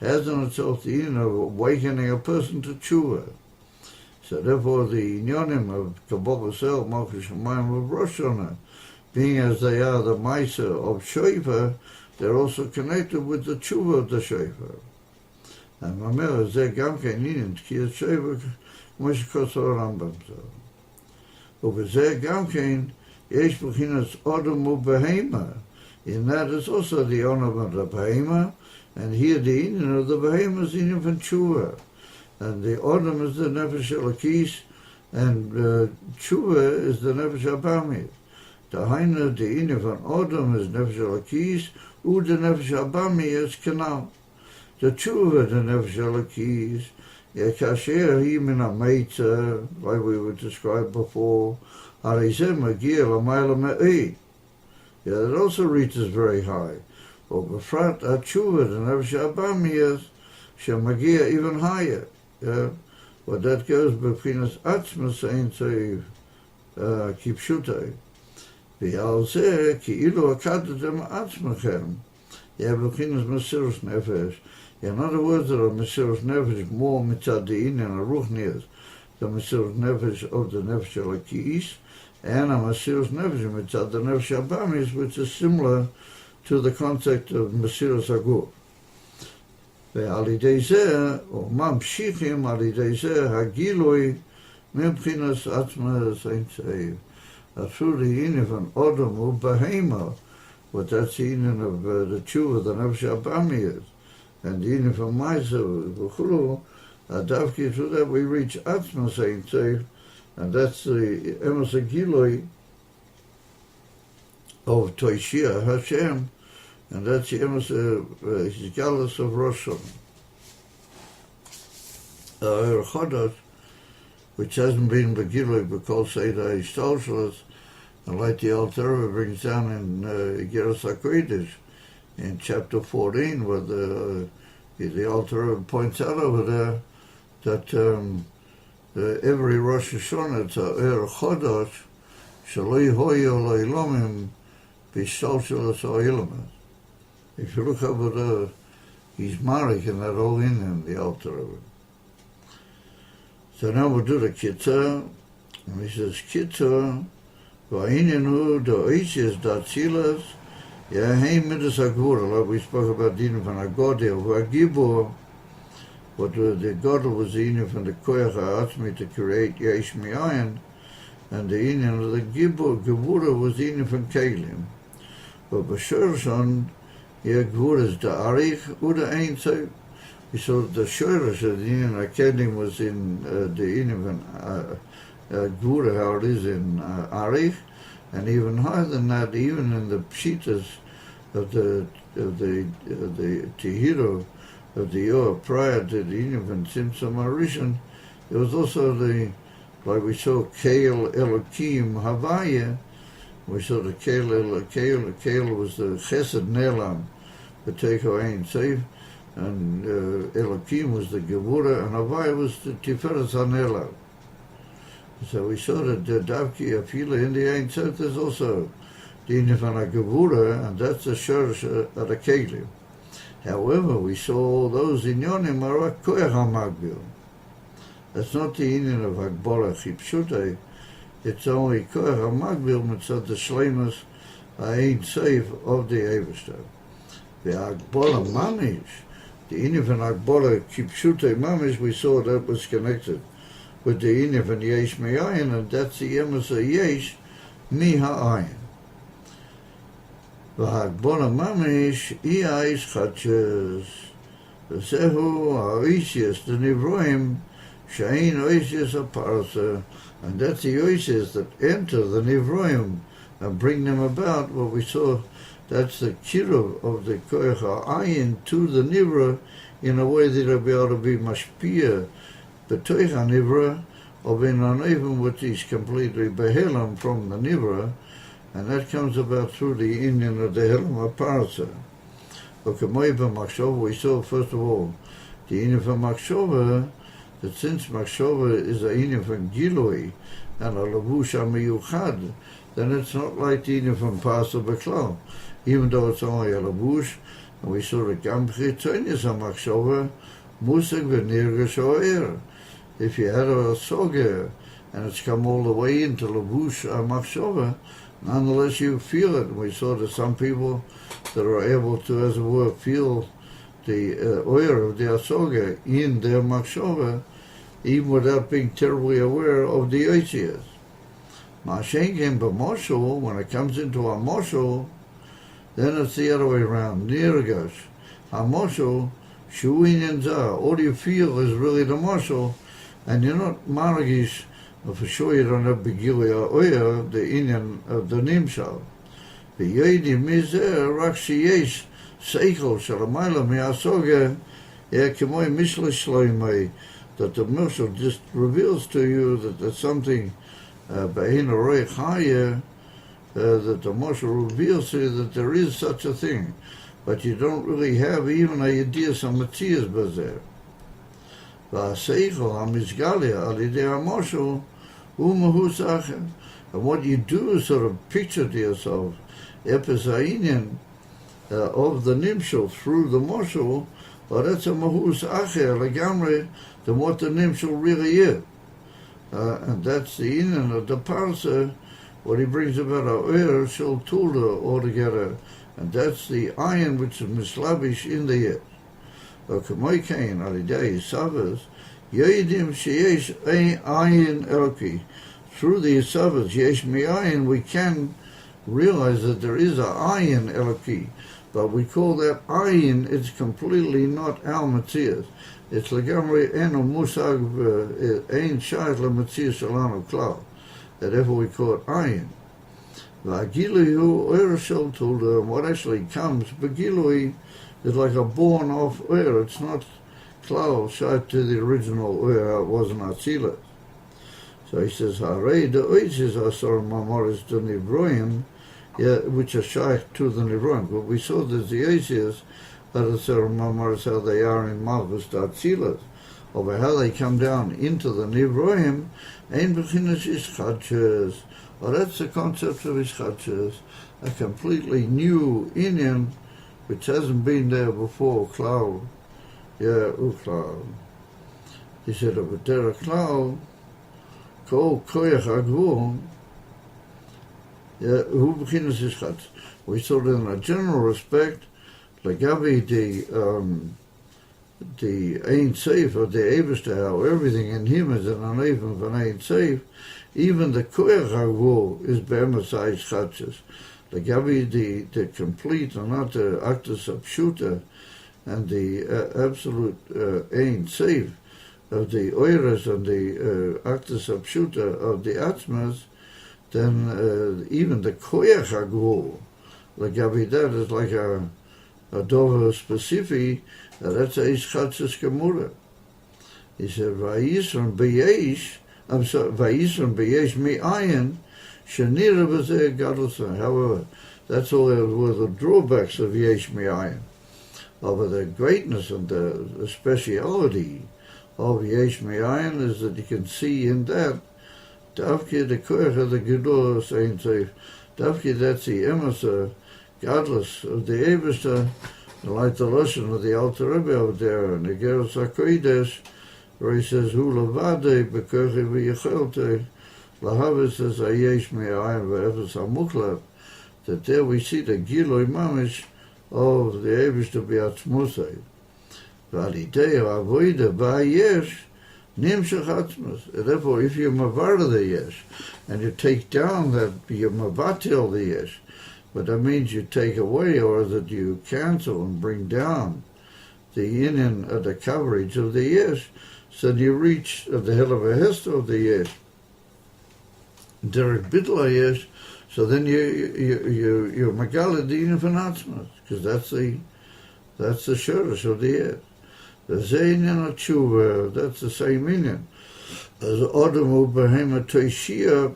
has in itself the union of awakening a person to tshuva. So therefore the inyonim of Kabbalah Sel, Malchus Shemayim of Rosh Hashanah, being as they are the Maisa of Shofar, they're also connected with the tshuva of the Shofar. And Mamela Zeh Gam Kein Inyan Tkiyat Shofar, כמו שכתוב הרמב"ם זו. ובזה גם כן יש בחינת אדם ובהמה. In that is also the ornament of behema, and here the union of the behema is the union of tshuva. And the Adam is the nefesh elokis, and tshuva is the nefesh abamid. Dahaina, the union of Adam is nefesh elokis, u the nefesh abamid is kanal. The tshuva, the nefesh elokis, kasher he min ha-meitza, like we were described before, harizeh magia l'mayla me'i. Yeah, it also reaches very high. But befrat ha-tshuva, the nefesh abamid, shemagia even higher. Yeah, well, that goes between us atzmas ein tzoiv kipshutai. V'al zeh ki'ilu akadatem atzmachem. Yeah, between us mesirus nefesh. In other words, there are mesirus nefesh more mitzad de'in and a ruchnias. The mesirus nefesh of the nefesh elokis, and a mesirus nefesh mitzad the nefesh abamis, which is similar to the concept of mesirus aguf. ועל ידי זה, או ממשיכים על ידי זה, הגילוי מבחינת עצמאס אין צעיב. Through the union of an Adam or behema, but that's the union of the tshuva, the nefesh abamiyas, and the union of Maisa, v'chulu, davki through that we reach Atzmas ein tzeiv, and that's the emes agiloi of Toishia Hashem, and that's the emes Hizgalus of Rosh Hashanah. Chodesh, which hasn't been begiloi because Seder Ishtalshalas, and like the Alter Rebbe brings down in Geras HaKodesh, in chapter 14, where the Alter Rebbe points out over there that every Rosh Hashanah, it's a Chodesh, Shaloi Hoyo Loilomim, B'Ishtalshalas Oilamas. If you look over there, he's married and that all in him, the Alter Rebbe. So now we'll do the Kitzur, and he says, Kitzur, V'ainenu do'isias datzilas, Yaheim midas agvura, like we spoke about the union from Agodel, V'agibur, what the Godel was the union from the Koyach HaAtzmi to create Yesh Mi'ayin, and the union of the Gevura was the union from Kalim. But B'Shorshon, Gevura is the Arich, Uda Ein Tzev. We saw the Shorish of the union of Kalim was in the union from Gvura, how it is in Arich, and even higher than that, even in the Pshitas of the Tehiro of the Yor prior to the union from Tzimtzum Arishon, there was also the, like we saw, Keil Elokim Havaya. We saw the Keil was the Chesed Nelam, the Teko Ein Seif, and Elokim was the Gevura, and Havaya was the Tiferes HaNelam. So we saw that the Davki Afila in the Ein Seif, there's also the union from a Gevura, and that's the Shorish of the Kelim. However, we saw all those inyonim are Koyach HaMagbil. That's not the union of Hagbola Chipshutei. It's only Koyach HaMagbil mitzad the Shleimus Ein Seif of the Eiveshter. The Hagbola Mamish, the union from Hagbola Chipshutei Mamish, we saw that was connected with the union from Yesh Me'ayin, and that's the emes of Yesh Mi Ha'ayin. והגבולה ממש היא האיש חדשס, וזהו האישיס, the Nivroim, שאין האישיס הפרסה, and that's the oasis that enter the Nivroim and bring them about. What we saw, that's the kiruv of the Koyach HaAyin to the Nivra in a way that it'll be able to be mashpia, betoich HaNivra, or being uneven with these completely behelam from the Nivra, and that comes about through the union of the Helam HaParasa. We saw, first of all, the union from Machshova, that since Machshova is a union from Giloi and a Lavush HaMiyuchad, then it's not like the union from Parsa Beklal. Even though it's only a Lavush, And we saw the Gam Chitonius HaMachshava, Musig V'nirgash O'er. If you had a soger, and it's come all the way into Lavush HaMachshava, nonetheless you feel it. We saw that some people that are able to, as it were, feel the oil of their soger in their Machshava, even without being terribly aware of the Oisias. Mashenkin b'moshul, when it comes into a moshul, then it's the other way around. Nirgash, ha-moshul, shu'inyan zah. All you feel is really the moshul, and you're not maragish, for sure you don't have begilia oya, the inyan of the nimshal. V'yodim mizeh, rak sheyesh, seichel, shalamayla mi'asoge, k'moy mishlish shloimei, that the moshul just reveals to you that there's something that the Moshe reveals to you that there is such a thing, but you don't really have even an idea some Matthias Bazer. And what you do is sort of picture to yourself Episainian of the Nimshal through the Moshe, but that's a Mahus Acher Lagamre than what the Nimshal really is. And that's the inyan of the parsa, what he brings about a shel tulda altogether, and that's the iron which is mislavish in the yet. Kamoikain alidei savas, yoidim sheyesh ayin elki. Through the savas yesh mi'ayin, we can realize that there is a ayin elki, but we call that ayin. It's completely not our Matthias. It's legamri eno musag ein shayt lematzias shalanu klal. That ever we call it ayin. V'agilui oir shel tulda. What actually comes, begilui, is like a born off oir. It's not klal shayt to the original oir. It wasn't atzila. So he says, harei the oitzis asor mamoris to nivroim, which are shayt to the nivroim. But we saw that the oitzis, that is how they are in Malchus Datzilas, over how they come down into the Nivroim, Ain Beis Ischadches. Well, that's the concept of Ischadches, a completely new inyan, which hasn't been there before, Klau. Uklau. He said, of a Dera Klau, Ko Koyach Agvul, Hu Bechinas Ischadches. We saw that in a general respect, Lagavi the Ain Safe of the Eberste, how everything in him is an uneven von Ain Safe, even the Koyach HaGvul is Be'emasai Ischadches. Lagavi the complete and not the Actus Apshuta and the absolute Ain Safe of the Oiras and the Actus Apshuta of the Atzmas, then even the Koyach HaGvul, Lagavi that is like a dover specific, that's a ischatzus gemura. He said, Vayisron beyesh, I'm sorry, Vayisron beyesh mi'ayin, shenira b'zeh gadlusa. However, that's all there were the drawbacks of yesh mi'ayin. Over the greatness and the speciality of yesh mi'ayin is that you can see in that, Davke the koach of the gedor saying safe, Davke that's the emissary, godless of the Eberste, like the lesson of the Alter Rebbe over there, and the Geras HaKodesh, where he says, Hu lavade bekoche v'yechelte, lahavet says, Ayesh me'ayin v'efes ha'muklat, that there we see the Giloi Mamish of the Eberste b'atzmusay. V'alidei ha'avoide ba'ayesh, nimshach atzmus. Therefore, if you're mavar the yesh, and you take down that, you're mavatil the yesh, but that means you take away or that you cancel and bring down the inyan of the coverage of the yesh, so you reach the hell of a hester of the yesh. Derek Bidla yesh, so then you're Megala the inyan von Atzmas, because that's the shurish of the yesh. The Zainian Tshuva, that's the same inyan. As Odamu Behema Toishia,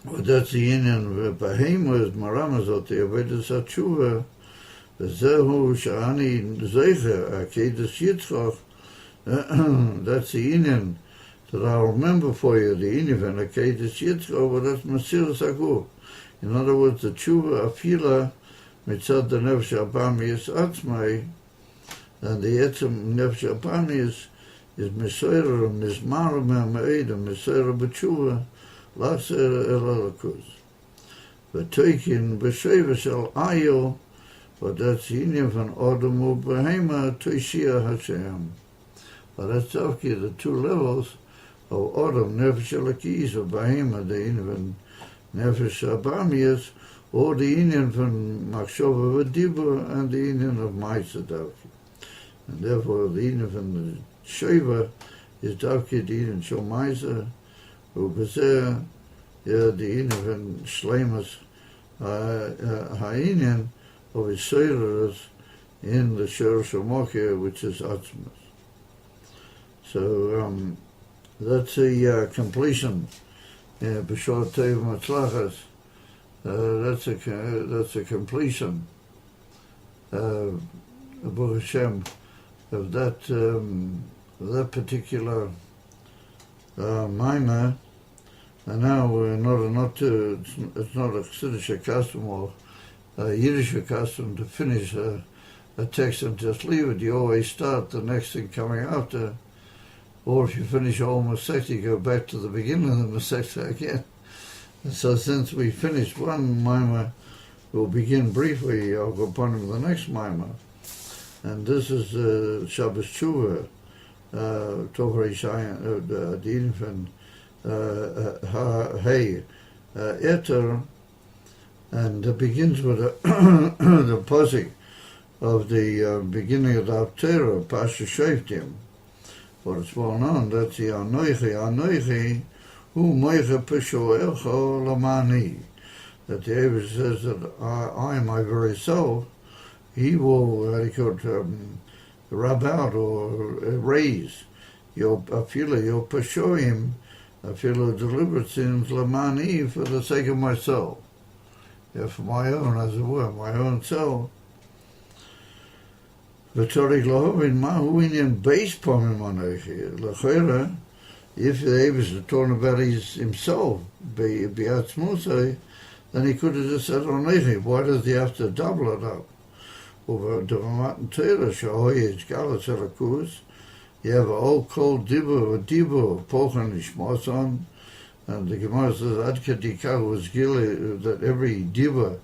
well, that's the inyan Behema is Maramazot, the Avedis HaTshuva, the Zehu Sha'ani Zeicher, Akedas Yitzchak, that's the inyan that I'll remember for you, the inyan of Akedas Yitzchak, but that's Mesiras Haguf. In other words, the Tshuva Afila mitzad the nefesh abamius atzmai, and the etzem nefesh abamius is mesoira mizmara me'ameida mesoira b'tshuva laser el alakus. V'toikin b'sheva shel ayo, but that's the Indian van Odom u'behema toishia Hashem. But that's okay, the two levels of Odom, nefesh elokis, or behema, the Indian van nefesh abamius, or the Indian van machshava v'dibur, and the Indian of Maisa Davki. And therefore the Indian van Sheva is Davki, the Indian shel Maisa, u'bezeh, the Indian van Shleimus ha'inyan, of his Seiras in the Shiur Shemokeh, which is Atzmas. So that's a completion. B'shor Tov Matzlachas. That's a completion. Baruch Hashem, of that particular Maimah. And now it's not a Chassidish custom or a Yiddish custom to finish a text and just leave it. You always start the next thing coming after. Or if you finish a whole Masechta, you go back to the beginning of the Masechta again. And so since we finished one Maimah, we'll begin briefly. I'll go upon the next Maimah. And this is Shabbos Tshuva, Tovrei Shayan, the infant, Hey, Eter, and it begins with the pasuk of the beginning of the Haftarah, Pasha Shoftim. But it's well known, that's the Anoichi, Hu Moicha Peshoecho Lamani. That the Abbot says that I, my very self, he will, rub out or erase your Afila, your Peshoim, Afila deliberate sins, Lamani, for the sake of myself. Yeah, for my own, as it were, my own self. V'torich lahovin mahu Ain Beis pomim anochi. L'chera, if the Abbot is talking about himself, b'atzmusai, then he could have just said anochi. Why does he have to double it up? Over the Matan Torah, shahoy is galas elakus. You have an old cold dibur, pochan ishmason, and the Gemara says Ad Kedikah was gili that every dibur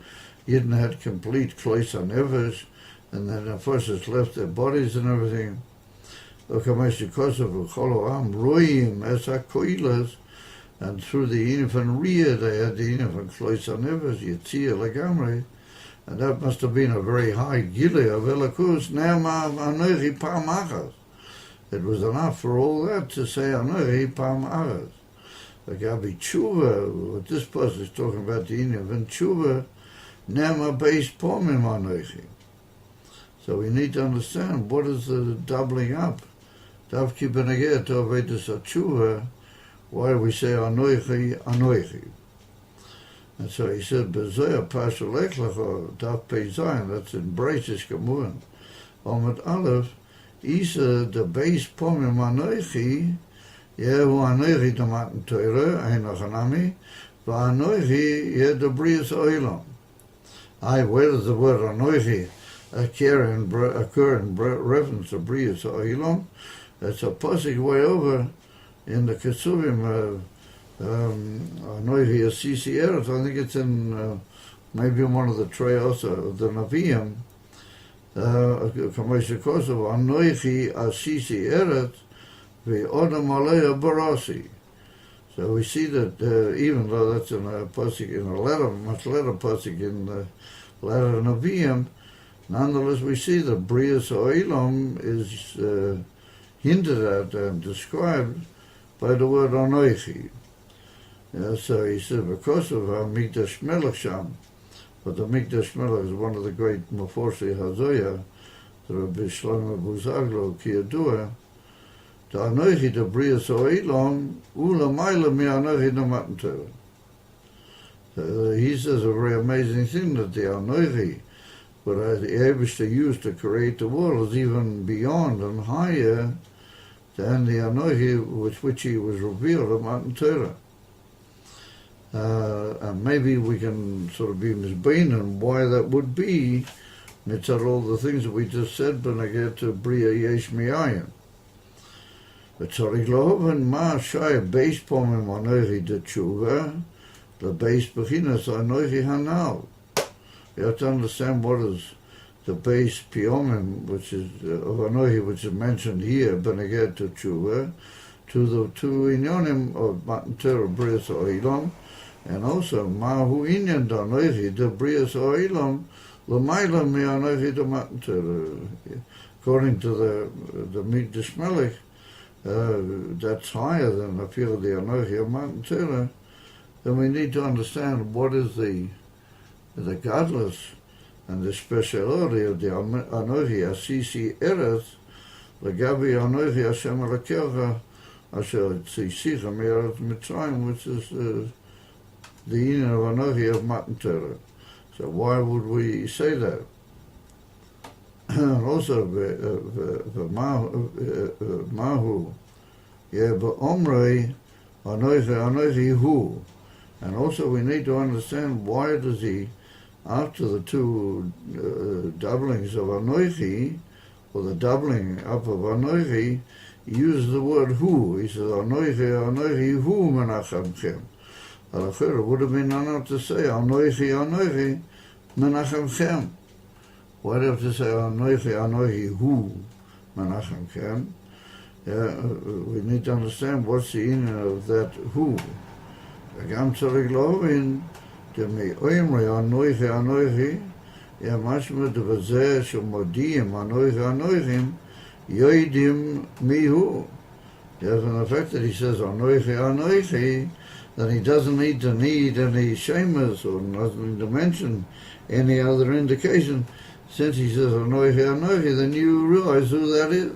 Yidden had complete klois hanevesh, and then of course it's left their bodies and everything. And through the infant Riyah they had the infant klois hanevesh, Yitzia legamrei, and that must have been a very high gili of elakus. Now anochi pa'amachas. It was enough for all that to say anochi pa'amachas. Like Gabi Tshuva, what this person is talking about, the Indian van Tshuva, Nema Beis pomim anochi. So we need to understand what is the doubling up. Davki benegeh to Avedus Tshuva, why do we say anochi, anochi? And so he said, Bezoya Pasha Leklacha, Daf page 652, that's in page652, Omid Aleph, Isa the Beis pomim anochi, Yehu anochi the Matan Torah, Einoch Hanami, V'anochi yeh the Brias Oilam. Where does the word anochi occur in reference to Brias Oilam? It's a pasuk way over in the Kesuvim, Anochi Asisi Eretz. I think it's in maybe in one of the Trey also, of the Naviim, Kamesha Kosovo, Anochi Asisi Eretz, Ve'odam Aleya Barasi. So we see that even though that's in a pasuk, in a letter, much later pasuk in the letter of Naviim, nonetheless we see that Brias Oilam is hinted at and described by the word Anochi. Yeah, so he said, because of Mikdash Melech Sham, but the Mikdash Melech is one of the great Meforshei Hazoya, the Rabbi Shlomo Buzaglo, Kiyadua, the Anochi, the Brias Oilam, Ula Maila Mi Anochi the Matan Torah. So he says a very amazing thing, that the Anochi, what the Eibishter used to create the world, is even beyond and higher than the Anochi with which he was revealed, the Matan Torah. And maybe we can sort of be misbein on why that would be, mitzad all the things that we just said, but I get to bria yesh mi'ayin. וצריך להבין מה שהיה בייס פעמים אנוכי דתשובה, לבייס בחינס אנוכי הנ"ל. You have to understand what is the base piomim, which is of Anohi, which is mentioned here, Beneged to Tshuva, to the two inyonim of Matan Torah, Brias Oilam, and also Mahu Inyan Anohi, the Brias Oilam, L'mayla mi Anohi the Matan Torah. According to the Mikdash Melech, that's higher than the feel of the Anohi of Matan Torah. Then we need to understand what is the godless and the speciality of the Anohi Asisi Eretz, L'gabi Anohi Hashem Alakecha, Asher Tzisicha Me'eretz Mitzrayim, which is the union of Anohi of Matan Torah. So why would we say that? And also, Mahu, Omrei Anohi Hu. And also we need to understand why does he, after the two doublings of Anochi, or the doubling up of Anochi, use the word Hu. He says, Anochi Hu Menachemchem. It would have been enough to say, Anochi Menachemchem. Why do you have to say, Anochi Hu Menachemchem? We need to understand what's the meaning of that Hu. וגם צריך להבין שמאומרי אנוכי, משמע בזה שמודיעים אנוכים, יודעים מי הוא. Yes, and the fact that he says Anochi, then he doesn't need any shameless or doesn't need to mention any other indication. Since he says Anochi, then you realize who that is.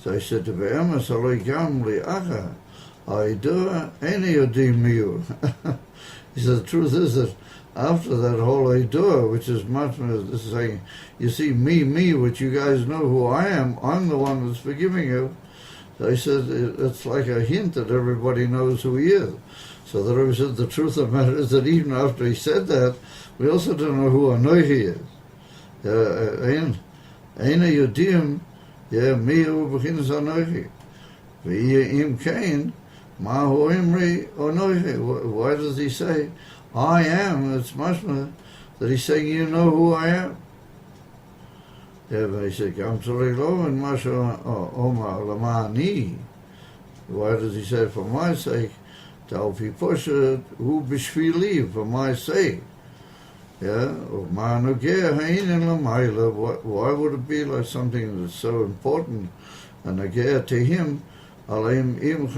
So he said to Be'ema Saloi Gam Li'acha, he said the truth is that after that whole Eidah, which is much more this is saying, you see me, which you guys know who I am, I'm the one that's forgiving you. So he said it's like a hint that everybody knows who he is. So the Rebbe said the truth of the matter is that even after he said that, we also don't know who Anochi is. Eina Yodim, mi hu b'chinas Anochi. V'yim kain, Mahu Imri Onochi. Why does he say, I am? It's mashma that he's saying, you know who I am. But he said, Gam tzorich lo and Masha Omar Lamani. Why does he say, for my sake? Taufi Poshet, Hu Bishvili, for my sake. Why would it be like something that's so important and Nagea to him? Eve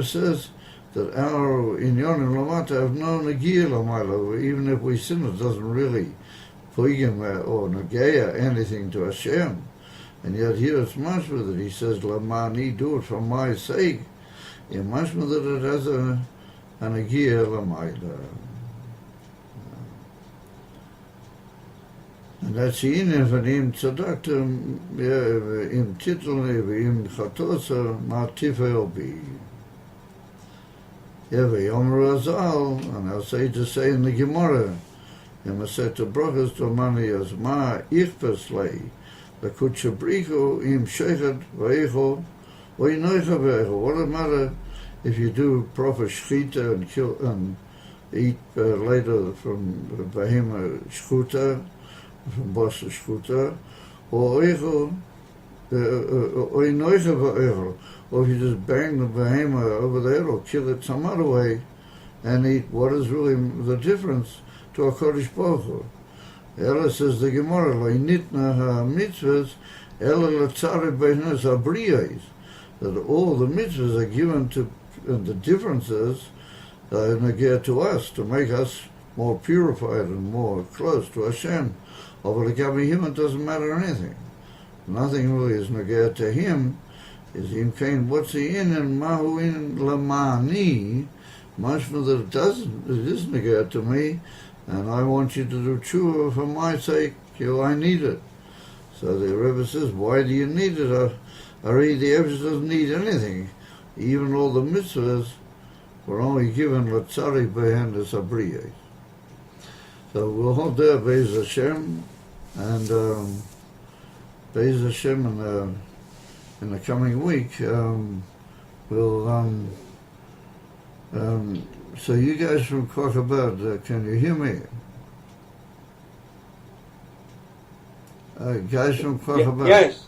says that our inyon and lamata have no nagia lamayla. Even if we sin, it doesn't really poigim or nagia anything to Hashem. And yet here it's mashma that he says lamani, do it for my sake. In mashma that it has a nagia lamayla. And that's the inyan von ihm tzedaktem, im titel, im chatosa, ma tifel bi. V'yomer Azal, and I'll say to say in the Gemara, Masechet Brachos to mani as ma ichpes lei, l'kutche bricho im shechet v'echo, v'inoicha v'echo. What does it matter if you do proper shchita and kill and eat later from behema shchuta, from Bosa Shkuta, or Eichel, or Inoicha Va'eichel, or if you just bang the behemoth over there or kill it some other way and eat, what is really the difference to a Kodesh Baruch Hu? Ella says the Gemara, Lo nitna ha-mitzvahs, Ella l'tzare beinas ha-briyais, that all the mitzvahs are given to, and the differences negate to us, to make us more purified and more close to Hashem. Over the Gabi him, it doesn't matter anything. Nothing really is negate to him. Is him kain what's he in and mahu in lamani, much more that it is negate to me, and I want you to do tshuva for my sake. I need it. So the Rebbe says, why do you need it? I read the Rebbe doesn't need anything. even all the mitzvahs were only given l'tzarik behen as abriyos. So we'll hold there, Beis Hashem, and Beis Hashem in the coming week, we'll, so you guys from Kochabat, can you hear me? Guys from Kochabat? Yes.